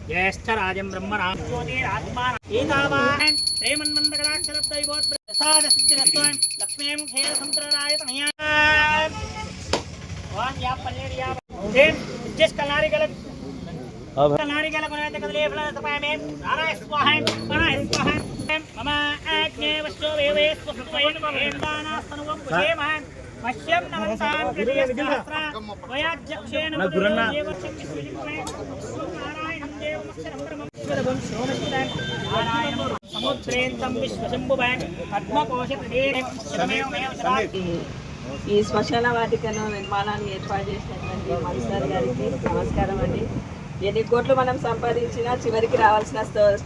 ज्येष्ठराजं ब्रह्मणां एतावान् श्रीमन्मन्दकटाक्षरद्वैवोत्प्रसादसिद्धिरस्त्वं लक्ष्मीं खेलसमुद्ररायतनया वां या पल्लेरिया जिस कलारिगल कलारिगल गुणवत्ता कदले फलसपामे नाराय स्वाहा मम आज्ञे वस्तु वेवे स्वस्वयं वेदानास्तनुवं कुशेमः मह्यं नमन्तां कृतियस्कहस्रा वयाज्यक्षेण नारायणं देवमक्षरं ब्रह्मं नारायणं समुद्रेन्तं विश्वशम्भुवन् पद्मकोशप्रदेशं शिवमेव ఈ శ్మశాన వాటికను నిర్మాణాన్ని ఏర్పాటు చేసినటువంటి మన్సార్ గారికి నమస్కారం అండి. ఎన్ని కోట్లు మనం సంపాదించినా చివరికి రావాల్సిన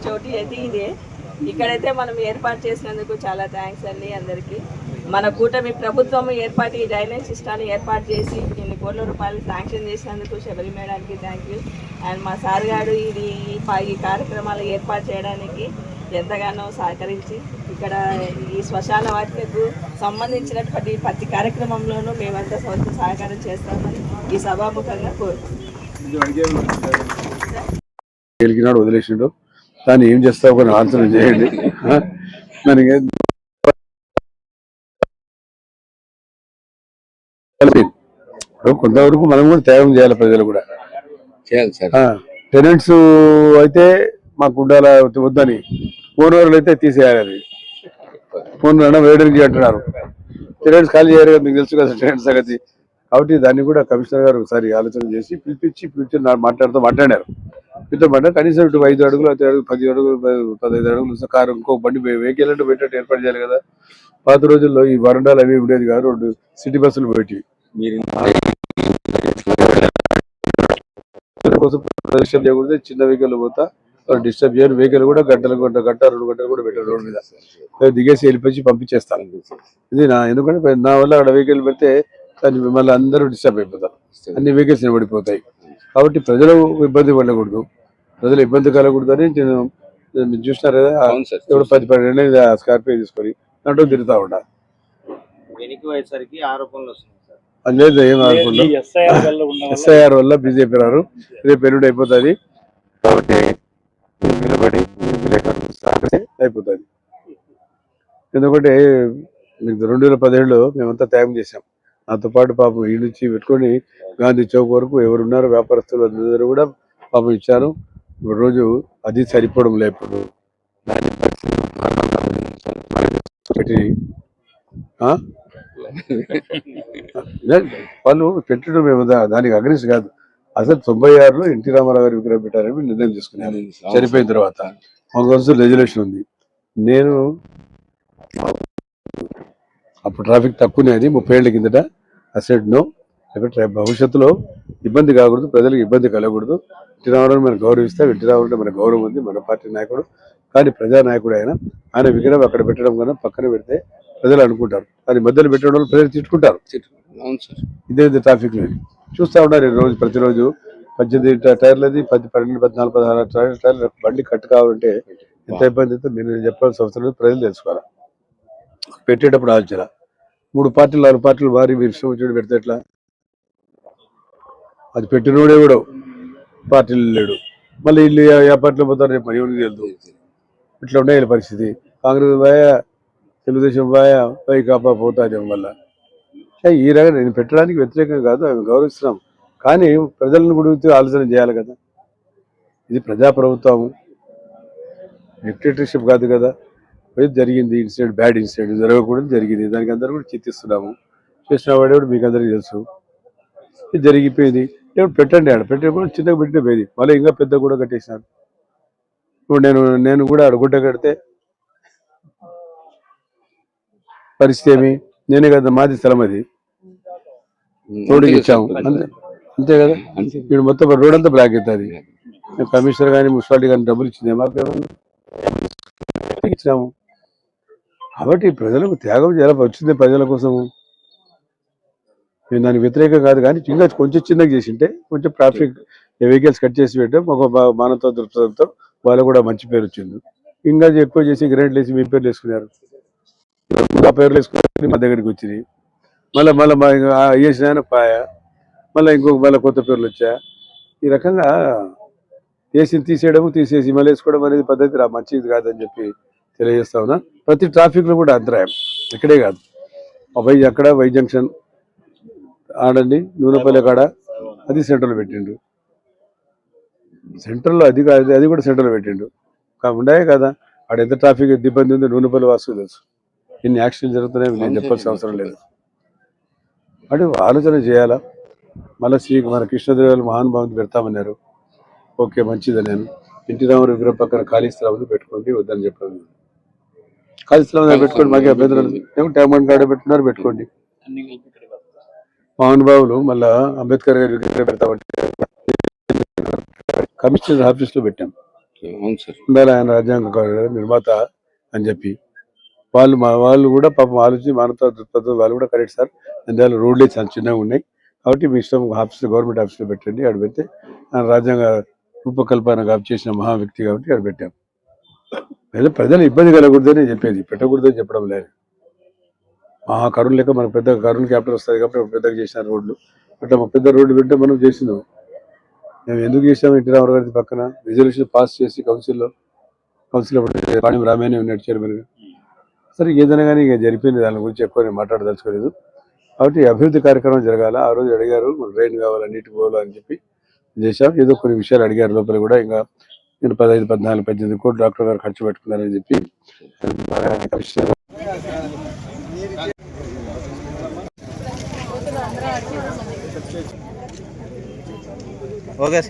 చోటు అయితే ఇదే. ఇక్కడైతే మనం ఏర్పాటు చేసినందుకు చాలా థ్యాంక్స్ అండి అందరికీ. మన కూటమి ప్రభుత్వం ఏర్పాటు ఈ డ్రైనేజ్ సిస్టాన్ని ఏర్పాటు చేసి ఇన్ని కోట్ల రూపాయలు శాంక్షన్ చేసినందుకు శబరి మేడానికి థ్యాంక్ యూ. అండ్ మా సార్ గారు ఈ కార్యక్రమాలు ఏర్పాటు చేయడానికి ఎంతగానో సహకరించి ఇక్కడ ఈ శ్మశాన వాటికకు సంబంధించినటువంటి ప్రతి కార్యక్రమంలోనూ మేమంతా సొంత సహకారం చేస్తామని ఈ సభాముఖంగా కోరుకుంటున్నాడు. వదిలేసిండు దాన్ని ఏం చేస్తావు కొన్ని ఆలోచన చేయండి. మనకి కొంతవరకు మనం కూడా త్యాగం చేయాలి, ప్రజలు కూడా చేయాలి సార్. టెనెంట్స్ అయితే మాకు ఉండాల వద్దని, ఓనర్లు అయితే తీసేయాలి. అది ఓనర్ వేయడానికి అంటున్నారు, టెనెంట్స్ ఖాళీ చేయరు కదా, మీకు తెలుసు కదా టెనెంట్స్ సంగతి. కాబట్టి దాన్ని కూడా కమిషనర్ గారు ఒకసారి ఆలోచన చేసి పిలిపించి మాట్లాడారు. మీతో కనీసం 5 అడుగులు 10 అడుగులు 15 అడుగులు కారు ఇంకో బండి వెహికల్ అంటే పెట్టేట్టు ఏర్పాటు చేయాలి కదా. పాత రోజుల్లో ఈ వరండాలు అవి ఉండేది కాదు, 2 సిటీ బస్సులు పెట్టి కోసం డిస్టర్బ్ చేయకూడదు. చిన్న వెహికల్ పోతా డిస్టర్బ్ చేయరు. వెహికల్ కూడా గంట 2 గంటలు కూడా పెట్టారు రోడ్డు మీద, దిగేసి వెళ్ళిపోయి పంపించేస్తాను. ఇది ఎందుకంటే నా వల్ల అక్కడ వెహికల్ పెడితే దాన్ని మళ్ళీ అందరూ డిస్టర్బ్ అయిపోతారు, అన్ని వెహికల్స్ నిలబడిపోతాయి. కాబట్టి ప్రజలు ఇబ్బంది పడకూడదు, ప్రజలు ఇబ్బంది కలగకూడదు అని మీరు చూసినారు కదా. ఇప్పుడు 10-12 స్కార్పియో తీసుకొని దాంట్లో తిరుగుతూ ఉంటారు. అది లేదు, ఏం ఆరోపణలు. ఎస్ఐఆర్ వల్ల బీజేపీ రారు, రేపు పెరుగుడు అయిపోతుంది. కాబట్టి నిలబడి అయిపోతుంది. ఎందుకంటే మీకు 2017లో మేమంతా త్యాగం చేశాం. నాతో పాటు పాపం ఈ నుంచి పెట్టుకొని గాంధీ చౌక్ వరకు ఎవరున్నారో వ్యాపారస్తులు అందరూ కూడా పాపం ఇచ్చారు. ఇప్పుడు రోజు అది సరిపోవడం లేప్పుడు వాళ్ళు పెట్టడం మేము దానికి అగ్రెస్ కాదు. అసలు 96లో ఎన్టీ రామారావు గారి విగ్రహం పెట్టారని నిర్ణయం తీసుకున్నాను. చనిపోయిన తర్వాత మాకు వస్తుంది రెజల్యూషన్ ఉంది. నేను అప్పుడు ట్రాఫిక్ తక్కువనే, అది 30 ఏళ్ల కిందట. అసెట్ నో, భవిష్యత్తులో ఇబ్బంది కాకూడదు, ప్రజలకు ఇబ్బంది కలగకూడదు. ఎన్టీ రామారావు మనం గౌరవిస్తాం, ఎన్టీ రామారావు అంటే మన గౌరవం ఉంది, మన పార్టీ నాయకుడు. కానీ ప్రజానాయకుడు ఆయన విగ్రహం అక్కడ పెట్టడం కన్నా పక్కన పెడితే ప్రజలు అనుకుంటారు, అది మధ్యలో పెట్టడం వల్ల ప్రజలు తిట్టుకుంటారు. ఇదే ట్రాఫిక్ లో చూస్తూ ఉన్నారు రోజు ప్రతిరోజు. 18 టైర్లది 10, 12, 14, 16 టైర్లు బండి కట్టు కావాలంటే ఎంత ఇబ్బంది అయితే నేను చెప్పాల్సిన అవసరం లేదు, ప్రజలు తెలుసుకోవాలి. పెట్టేటప్పుడు ఆలోచన 3 పార్టీలు 4 పార్టీలు వారి మీరు ఇష్టం వచ్చి పెడితే ఎట్లా? అది పెట్టినోడే కూడా పార్టీలు లేడు, మళ్ళీ వీళ్ళు ఏ పార్టీలో పోతారు రేపు మరి ఎవరికి తెలుదు. ఇట్లా ఉండే పరిస్థితి. కాంగ్రెస్ బాయ, తెలుగుదేశం బాయ, వైకాపా పోతారు వల్ల. ఈ రకంగా నేను పెట్టడానికి వ్యతిరేకం కాదు, అవి గౌరవిస్తున్నాం. కానీ ప్రజలను గురించి ఆలోచన చేయాలి కదా. ఇది ప్రజాప్రభుత్వం, డిక్టేటర్షిప్ కాదు కదా. జరిగింది ఇన్సిడెంట్, బ్యాడ్ ఇన్సిడెంట్ జరగకూడదు, జరిగింది. దానికి అందరూ కూడా చింతిస్తున్నాము. చేసిన వాడే కూడా మీకు అందరికీ తెలుసు. ఇది జరిగిపోయింది. ఇప్పుడు పెట్టండి, ఆడ పెట్టే కూడా చిన్నగా పెట్టిన పోయింది, మళ్ళీ ఇంకా పెద్ద కూడా కట్టేసినారు. ఇప్పుడు నేను కూడా అడుగుంట కడితే పరిస్థితి ఏమి? నేనే కదా, మాది స్థలం, అది రోడ్డుకి ఇచ్చాము అంతే కదా. ఇప్పుడు మొత్తం రోడ్ అంతా బ్లాక్ అవుతుంది. కమిషనర్ కానీ మున్సిపాలిటీ కానీ డబ్బులు ఇచ్చింది మాకు ఇచ్చినాము. కాబట్టి ప్రజలకు త్యాగం చేయాలి, వచ్చింది ప్రజల కోసము. నేను దానికి వ్యతిరేకం కాదు, కానీ ఇంకా కొంచెం చిన్నగా చేసింటే కొంచెం ట్రాఫిక్ వెహికల్స్ కట్ చేసి పెట్టాం. ఒక మానవతో దృక్పథంతో వాళ్ళు కూడా మంచి పేరు వచ్చింది. ఇంకా ఎక్కువ చేసి గ్రేడ్లు వేసి మీ పేర్లు వేసుకున్నారు, ఆ పేర్లు వేసుకుని మా దగ్గరికి వచ్చింది. మళ్ళీ వేసిన ఆయన పాయ, మళ్ళీ ఇంకొక మళ్ళీ కొత్త పేర్లు వచ్చా. ఈ రకంగా ఏసీని తీసేయడం తీసేసి మళ్ళీ వేసుకోవడం అనేది పద్ధతి మంచిది కాదని చెప్పి తెలియజేస్తా ఉన్నా. ప్రతి ట్రాఫిక్లో కూడా అంతరాయం, ఇక్కడే కాదు అక్కడ వై జంక్షన్ ఆడండి నూనెపల్లి కాడ అది సెంటర్లో పెట్టిండు, సెంటర్లో అది కాదు అది కూడా సెంటర్లో పెట్టిండు. ఉండే కదా ఆడ ఎంత ట్రాఫిక్ ఇబ్బంది ఉంది నూనెపల్లి వాసు తెలుసు, ఇన్ని యాక్సిడెంట్ జరుగుతున్నాయి నేను చెప్పాల్సిన అవసరం లేదు. అంటే ఆలోచన చేయాలా. మళ్ళీ మన కృష్ణదేవాలు మహానుభావుని పెడతామన్నారు, ఓకే మంచిది. నేను ఎన్టీ రామారావు విగ్రహం పక్కన ఖాళీ స్థలం పెట్టుకోండి వద్దని చెప్పాను. ఖాళీ స్థలం పెట్టుకోండి, మాకు అభ్యంతరం ట్యాంక్ గార్డు పెట్టుకున్నారు పెట్టుకోండి. మహానుభావులు మళ్ళా అంబేద్కర్ గారి విగ్రహం పెడతామంటే కమిషనర్ ఆఫీస్లో పెట్టాం. ఉండాలి ఆయన రాజ్యాంగ నిర్మాత అని చెప్పి వాళ్ళు కూడా పాపం ఆలోచించి మానవతా దృక్పథం వాళ్ళు కూడా కరెక్ట్ సార్, అందువల్ల రోడ్లే చాలా చిన్నగా ఉన్నాయి కాబట్టి మీ ఇష్టం ఆఫీస్లో గవర్నమెంట్ ఆఫీస్లో పెట్టండి. ఆడ పెడితే ఆయన రాజ్యాంగ రూపకల్పన చేసిన మహా వ్యక్తి కాబట్టి ఆడ పెట్టాం. ఏదో ప్రజలు ఇబ్బంది కలగకూడదని చెప్పేది, పెట్టకూడదని చెప్పడం లేదు. మహా కరుణ లెక్క మనకు పెద్ద కరుణ క్యాపిటల్ వస్తుంది కాబట్టి పెద్దగా చేసిన రోడ్లు అట్లా పెద్ద రోడ్డు పెట్టే మనం చేసినాం. మేము ఎందుకు చేసాము, ఎన్టీ రామారావు గారి పక్కన రిజల్యూషన్ పాస్ చేసి కౌన్సిల్లో పాణి రామాయణ ఉన్నాడు చైర్మన్గా. సరే ఏదైనా కానీ ఇక జరిపోయింది, దాని గురించి ఎక్కువ నేను మాట్లాడదలుచుకోలేదు. కాబట్టి అభివృద్ధి కార్యక్రమం జరగాల. ఆ రోజు అడిగారు డ్రైన్ కావాలి నీటి పోవాలి అని చెప్పి చేశాం. ఏదో కొన్ని విషయాలు అడిగారు లోపల కూడా, ఇంకా నేను 15, 14, 18 కోట్లు డాక్టర్ గారు ఖర్చు పెట్టుకున్నారని చెప్పి ఓకే.